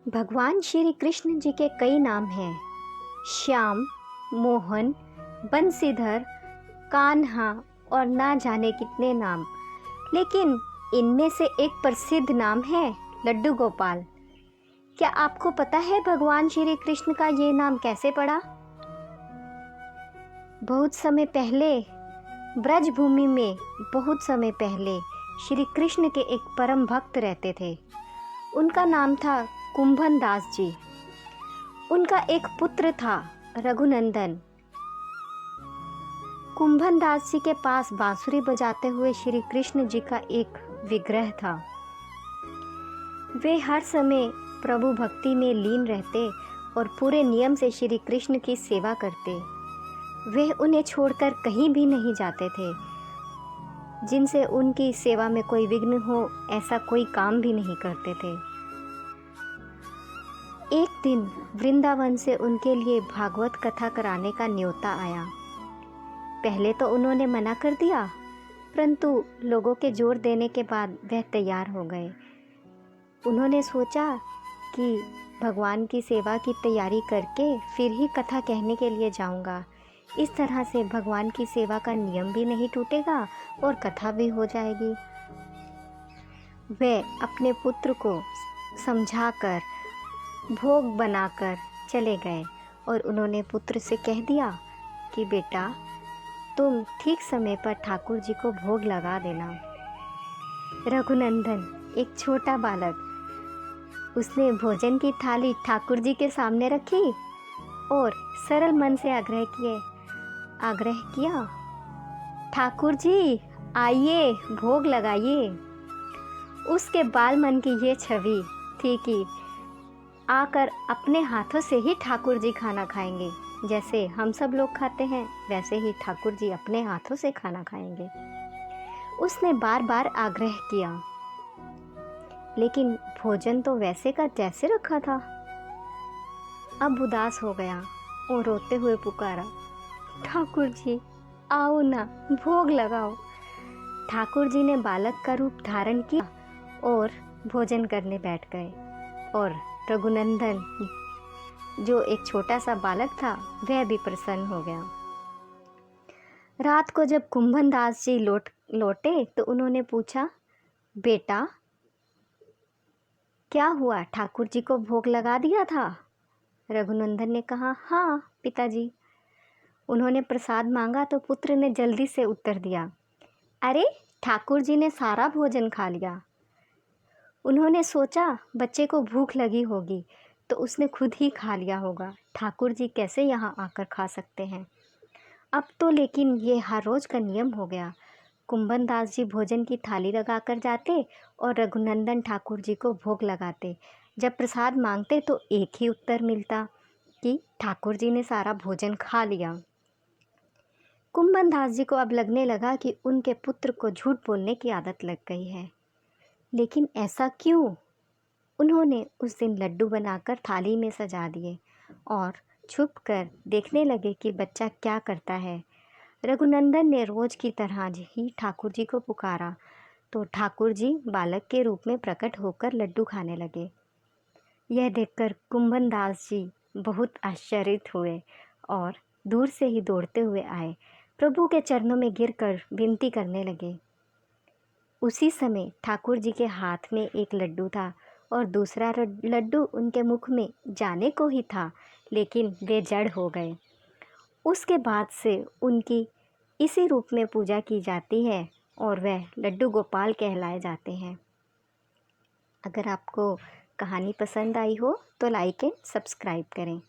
भगवान श्री कृष्ण जी के कई नाम हैं। श्याम, मोहन, बंसीधर, कान्हा और ना जाने कितने नाम। लेकिन इनमें से एक प्रसिद्ध नाम है लड्डू गोपाल। क्या आपको पता है भगवान श्री कृष्ण का ये नाम कैसे पड़ा? बहुत समय पहले ब्रज भूमि में बहुत समय पहले श्री कृष्ण के एक परम भक्त रहते थे। उनका नाम था कुंभन दास जी। उनका एक पुत्र था रघुनंदन। कुंभन दास जी के पास बांसुरी बजाते हुए श्री कृष्ण जी का एक विग्रह था। वे हर समय प्रभु भक्ति में लीन रहते और पूरे नियम से श्री कृष्ण की सेवा करते। वे उन्हें छोड़कर कहीं भी नहीं जाते थे। जिनसे उनकी सेवा में कोई विघ्न हो, ऐसा कोई काम भी नहीं करते थे। एक दिन वृंदावन से उनके लिए भागवत कथा कराने का न्योता आया। पहले तो उन्होंने मना कर दिया, परंतु लोगों के जोर देने के बाद वह तैयार हो गए। उन्होंने सोचा कि भगवान की सेवा की तैयारी करके फिर ही कथा कहने के लिए जाऊंगा। इस तरह से भगवान की सेवा का नियम भी नहीं टूटेगा और कथा भी हो जाएगी। वे अपने पुत्र को समझाकर भोग बनाकर चले गए और उन्होंने पुत्र से कह दिया कि बेटा, तुम ठीक समय पर ठाकुर जी को भोग लगा देना। रघुनंदन एक छोटा बालक, उसने भोजन की थाली ठाकुर जी के सामने रखी और सरल मन से आग्रह किया, ठाकुर जी आइए, भोग लगाइए। उसके बाल मन की ये छवि थी कि आकर अपने हाथों से ही ठाकुर जी खाना खाएंगे। जैसे हम सब लोग खाते हैं, वैसे ही ठाकुर जी अपने हाथों से खाना खाएंगे। उसने बार बार आग्रह किया, लेकिन भोजन तो वैसे का जैसे रखा था। अब उदास हो गया और रोते हुए पुकारा, ठाकुर जी आओ ना, भोग लगाओ। ठाकुर जी ने बालक का रूप धारण किया और भोजन करने बैठ गए। और रघुनंदन, जो एक छोटा सा बालक था, वह भी प्रसन्न हो गया। रात को जब कुंभन दास जी लौटे तो उन्होंने पूछा, बेटा क्या हुआ, ठाकुर जी को भोग लगा दिया था? रघुनंदन ने कहा, हाँ पिताजी। उन्होंने प्रसाद मांगा तो पुत्र ने जल्दी से उत्तर दिया, अरे ठाकुर जी ने सारा भोजन खा लिया। उन्होंने सोचा बच्चे को भूख लगी होगी तो उसने खुद ही खा लिया होगा। ठाकुर जी कैसे यहाँ आकर खा सकते हैं? अब तो लेकिन ये हर रोज़ का नियम हो गया। कुंभन दास जी भोजन की थाली लगाकर जाते और रघुनंदन ठाकुर जी को भोग लगाते। जब प्रसाद मांगते तो एक ही उत्तर मिलता कि ठाकुर जी ने सारा भोजन खा लिया। कुंभन दास जी को अब लगने लगा कि उनके पुत्र को झूठ बोलने की आदत लग गई है। लेकिन ऐसा क्यों? उन्होंने उस दिन लड्डू बनाकर थाली में सजा दिए और छुपकर देखने लगे कि बच्चा क्या करता है। रघुनंदन ने रोज की तरह ही ठाकुर जी को पुकारा तो ठाकुर जी बालक के रूप में प्रकट होकर लड्डू खाने लगे। यह देखकर कुंभन दास जी बहुत आश्चर्यित हुए और दूर से ही दौड़ते हुए आए, प्रभु के चरणों में गिरकर विनती करने लगे। उसी समय ठाकुर जी के हाथ में एक लड्डू था और दूसरा लड्डू उनके मुख में जाने को ही था, लेकिन वे जड़ हो गए। उसके बाद से उनकी इसी रूप में पूजा की जाती है और वह लड्डू गोपाल कहलाए जाते हैं। अगर आपको कहानी पसंद आई हो तो लाइक एंड सब्सक्राइब करें।